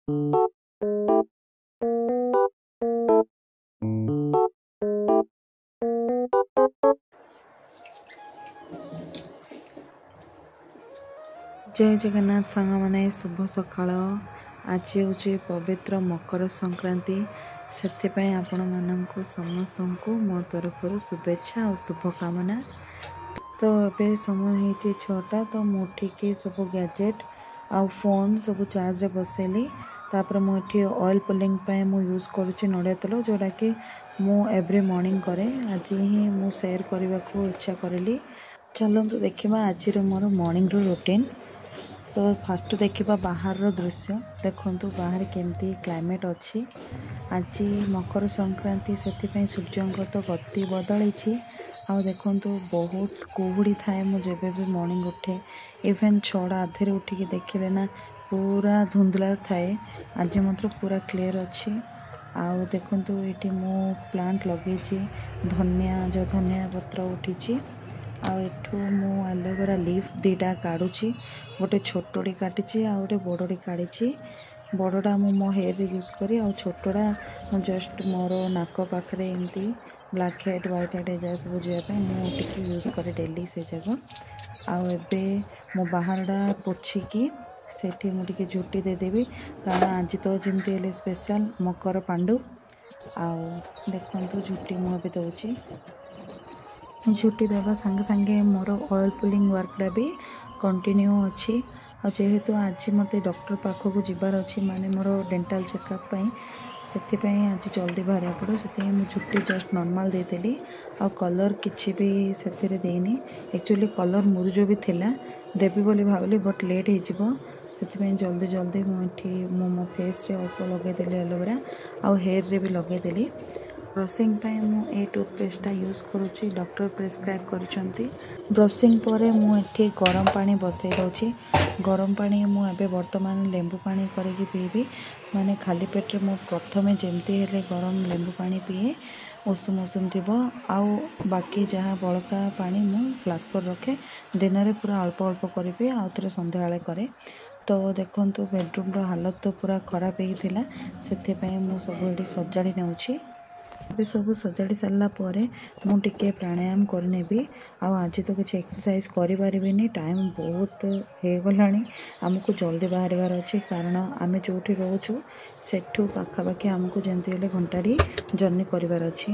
जय जगन्नाथ सांग माने शुभ सकाळ। आज हूँ पवित्र मकर संक्रांति से आपण मानक समस्त को मो तरफ शुभेच्छा और शुभकामना। तो ये समय हो 6टा तो मुठिकी सब गैजेट आ फोन सब चार्ज बसैली। तापर मुझे ऑयल पुलिंग मु यूज करुच्ची नड़िया तेल जोटा कि मु एवरी मॉर्निंग करे। आज ही मु शेयर करने को इच्छा करली। चलते देखा आज मोर मॉर्निंग रूटीन। तो फास्ट देखा बाहर दृश्य देखु बाहर केमती क्लाइमेट अच्छी। आज मकर संक्रांति से सूर्य तो गति बदली आ देखु बहुत कुहुड़ी थाए। मुझे भी मॉर्निंग उठे इवेन 6टा आधे उठिकी देखिले ना पूरा धुंधला थाए। आज मात्र पूरा क्लीयर अच्छी। आउ देखु ये मो प्लांट लगे धनिया जो धनिया पत्र उठी आठू मु एलोवेरा लीफ 2टा काढ़ुची। गोटे छोटी काटी आ गोटे बड़े काढ़ी। बड़टा मो हेयर यूज करी आ छोटा जस्ट मोर नाक पाखे एमती ब्लैक हेड व्हाइट हेड एजा सब जावाई मुझे यूज करे डेली से जगह। आबे मो बाहरटा पोछिकी सेठी मुझे झुटी देदेवी कारण आज तो जमी स्पेशल मकर पांडु। आउ देखु झुटी मुझे दौची झुटी देवा संगे संगे मोर ऑयल पुलिंग वर्कटा भी कंटिन्यू अच्छी। और जेहेतु आज मत डॉक्टर पाखक जबार अच्छी माने मोर डेंटल चेकअप से आज जल्दी बाहर पड़ो से झुटी जस्ट नॉर्मल देदेली। आ कलर किसी भी से देनी एक्चुअली कलर मुरुजो भी थिला देवी बोली भाविली बट लेट हो जल्दी जल्दी मुझे मो फेस रे अल्प लगेदेली एलोवेरा आ हेयर रे भी लगेदेली। ब्रशिंग मु ए टूथपेस्टा यूज करुच्ची डॉक्टर प्रिस्क्राइब करिसेंती। ब्रशिंग परे मुझे गरम पानी बसई दूची। गरम पानी मुझे वर्तमान लेंबू पानी करके पीबी माने खाली पेट्रे मु प्रथमे जमती हेले गरम लेंबू पानी पीए उषुम उषुम थी। आउ बाकी जहाँ बड़का पानी मु फ्लास्क रखे दिन में पूरा अल्प अल्प करी आउ थे संध्या करे। तो देखु बेडरूम हालत तो पूरा खराब होता से मु सब सजाड़ी नौची। सब सजाड़ी सारा मुझे प्राणायाम करनेबी। आज तो किसी एक्सरसाइज करें टाइम बहुत हो गला आमको जल्दी बाहर अच्छे कारण आम जो रोचु सेठू पाखापाखि आमको जमती हेल्ले घंटाड़ी जर्नी करार अच्छी।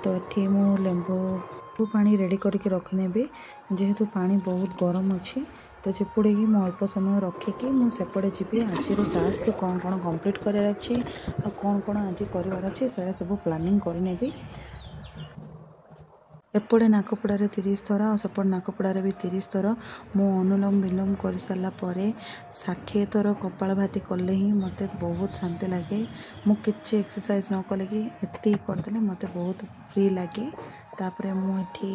तो ये मु लेंबू पानी रेडी करके रखनेबी जेहेतु पानी बहुत गरम अच्छी। तो चिपुड़ी मु अल्प समय रखिकी मुझे जी आज टास्क कौन कौन कंप्लीट करार अच्छी आ कौन कौन आज करार अच्छे से सब प्लानिंग करनेबी। एपटे नाकपड़ारे 30 थर और सेपट नाकपड़ारे भी 30 थर मु अनुलोम विलोम कर सारापर 60 थर कपाल भाती कले ही मत बहुत शांति लगे। मु किसी एक्सरसाइज न कले कि एति करदे मत बहुत फ्री लगे। तापरे मुझे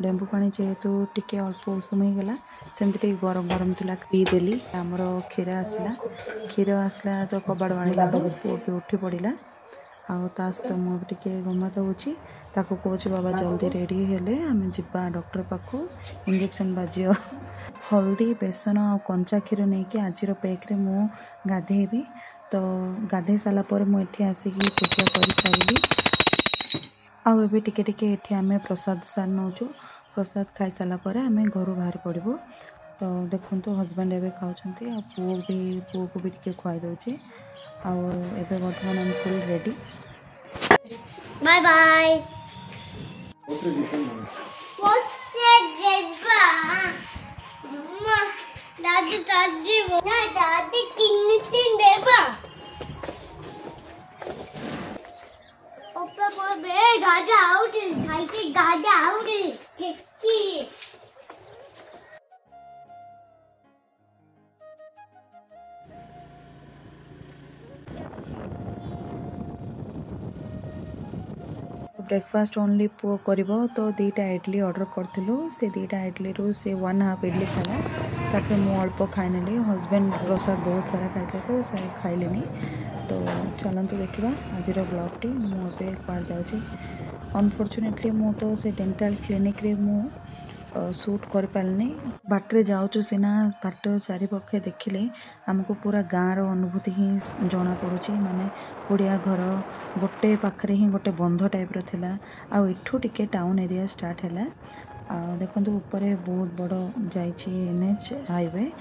लेंबू पानी जेहेतु टिके अल्प उषुम हो गला सेमती गरम गरम थिला पीदेली। आमर क्षीर आसला तो कबाड़ बाणीला पुओ भी उठी पड़ा आउ तो मुझे गमत होची ताको कौच बाबा जल्दी रेडी हेले आम जा डॉक्टर पाखु इंजेक्शन बाजी। हल्दी बेसन और कंचा क्षीर नहीं कि आज पैक्रे मु गाधेबी। तो गाधे सारापर मुझे आसिक पूजा कर सारी आउ एबे टिके टिके एठी आमे प्रसाद सार नौचु। प्रसाद खाई सारापर आमे घर बाहर पड़बो। तो देखु हजबैंड एवं खाऊँच आ पुओ को भी टिके खुआई दौचे आउ एबे वर्तमान आम फुल रेडी। बाय बाय दादी दादी ना दादी किन्नी देबा ओपा को बे गाजा आउट साइकिल गाजा आउट किसी ब्रेकफास्ट ओनली पुओ कर तो 2टा इडली ऑर्डर करूँ से 2टा इडली रू से 1/2 इडली खाला ताकि मु अल्प खाई हजबैंड प्रसाद बहुत सारा खाई तो से खाइले। तो चलते देखा आज ब्लॉग टी मुझे कौन जाऊँगी। अनफॉर्चुनेटली मु तो से डेंटल क्लिनिक रे मु सुट कर पारनी बाटे जाऊँ सिना बाट चारिपक्षे देखिले आमको पूरा गाँव अनुभूति ही जना पड़ुची माने कुड़िया घर गोटे पाखरे ही गोटे बंध टाइप रो थिला आ एठू टिके टाउन एरिया स्टार्ट हैला देखो ऊपर बहुत बड़ जाइए एनएच हाईवे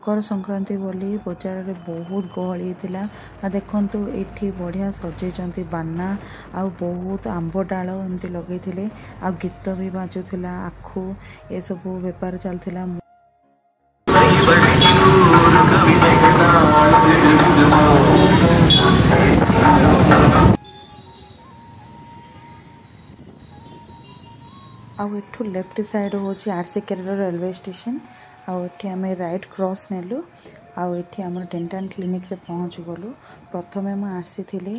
मकर संक्रांति बोली बजार रे बहुत गहली थिला आ देखंतु एठी बढ़िया सजेचंती बाना आ बहुत आंब डाल एमती लगेइथिले आ गीत भी बाजुथिला आखु ए सब व्यापार चलथिला आउ एठू लेफ्ट साइड होची आरसी केरल रेलवे स्टेशन आउ एठी आमे राइट क्रॉस नेलु आउ एठी हमर डेंटल क्लिनिक रे पहुंच गलु प्रथमे म आसीथिले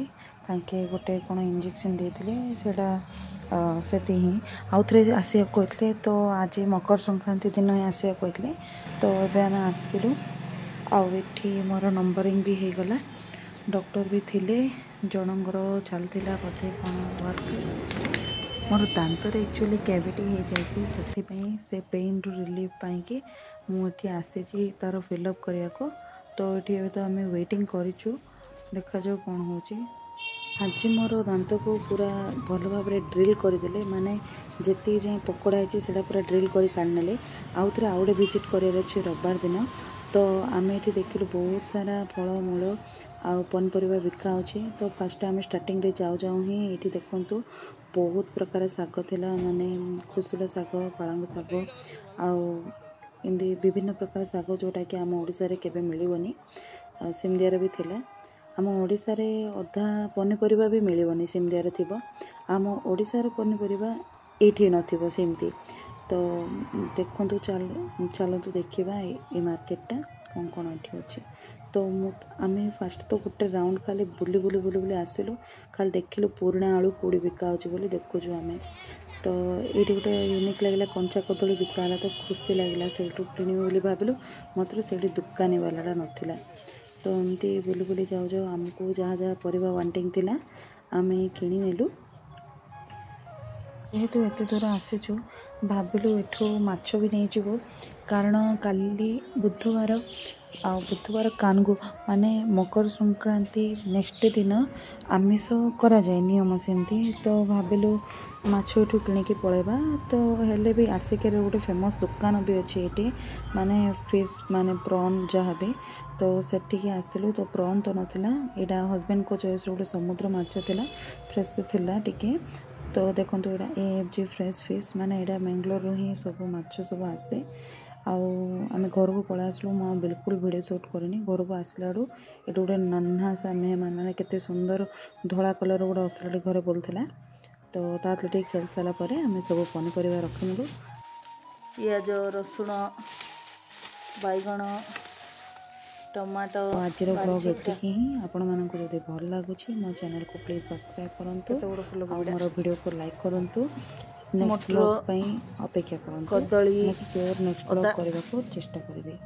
तांके गोटे कोन इंजेक्शन देथिले सेडा सेति ही आउ थरे आसी कहथले तो आज मकर संक्रांति दिन ही आसी कहथले तो एबे हम आसिलु आउ एठी मोर नंबरिंग भी हे गला डॉक्टर भी थिले जनंगर चलथिला पथे कोन वर्क मोर दांत रे एक्चुअली कैविटी हो जाए से पेन रु रिलीफ पाई कि मुझे आसी तार फिलअप करने को तो ये तो आम वेटिंग करूँ देखा जाऊ कौन हो आज मोर दांत को पूरा भल भाव ड्रिल करदे माने जी जाए पकड़ा है पूरा ड्रिल कर काढ़ने आउ थे आउ गए विजिट कर रविवार दिन तो आम ये देखिलु बहुत सारा फल मूल आउ पनीपरिया बिका होची तो फास्ट आम स्टार्टिंग रे जाऊ जाऊ ही ये देखु बहुत प्रकार शाग थिला माने खुसुला शाग पालंग शाग आउ एमती विभिन्न प्रकार शाग जोटा कि आम ओडिसा रे केबे मिलिबनी सिमडिया रे भी थिला आम ओडिसा रे अधा पनीपरिया भी मिलिबनी सिमडिया रे थिबो आम ओडिसा रे पनीपरिया एठी नथिबो सेमती तो देखंतु चलतु देखिबा ए मार्केटटा कौन कौन एठी अछि तो आम फास्ट तो गोटे राउंड खाली बुली बुली बुली बुली आसिलु खाली देखिलु पुराणा आलू कोड़ी बिका होची बोली देखुछु आमे तो ये गोटे यूनिक लगे कंचा कदली बिकाला तो खुशी लगे से किणव बोली भाविलु मात्र से दुकानी वालाटा नाला तो एमती बुली बुली जाऊ जाऊ आमको जहाँ जहाँ परिबा वांटिंग थिला आमे किणी नेलु जेहेतु एत दूर आसीचु भाविलु एठू माछ भी नहीं जीवो कारण काली बुधवार आ बुधवार कानगु माने मकर संक्रांति नेक्स्ट दिन आमिष करा जाए नियम सेमती तो भाविलु माछ एठू किणिकी पळेबा तो हेले भी आरसीके रे गोटे फेमस दुकान भी अच्छी ये माने फिश माने प्रॉन जहाँ भी तो सेठिकी आसिलु तो प्रॉन तो नथिला एटा हस्बैंड को चॉइस गोटे समुद्र माछ थिला फ्रेश थिला टिके तो देखो यहाँ AFG फ्रेश फिश माने यहाँ बेंगलोर ही सब माछ सब आसे आम घर को पलि आसलु मुझे बिल्कुल वीडियो शूट करनी घर को आसला ये गोटे नन्हा सा मेहमान मैंने केते सुंदर धला कलर गोटे असलाटी घर बोलता तो ताकि खेल सारापर आम सब पनीपरिया रखिलु पियाज रसुण बैगण टमाटो आज ब्लॉग एति ही आपण मानक जदि भल लगुच मो चैनल को प्लीज सब्सक्राइब करंतु मोर वीडियो को लाइक करंतु नेक्स्ट ब्लॉग पई अपेक्षा करंतु कदली श्योर नेक्स्ट ब्लॉग करबा को चेष्टा करिवे।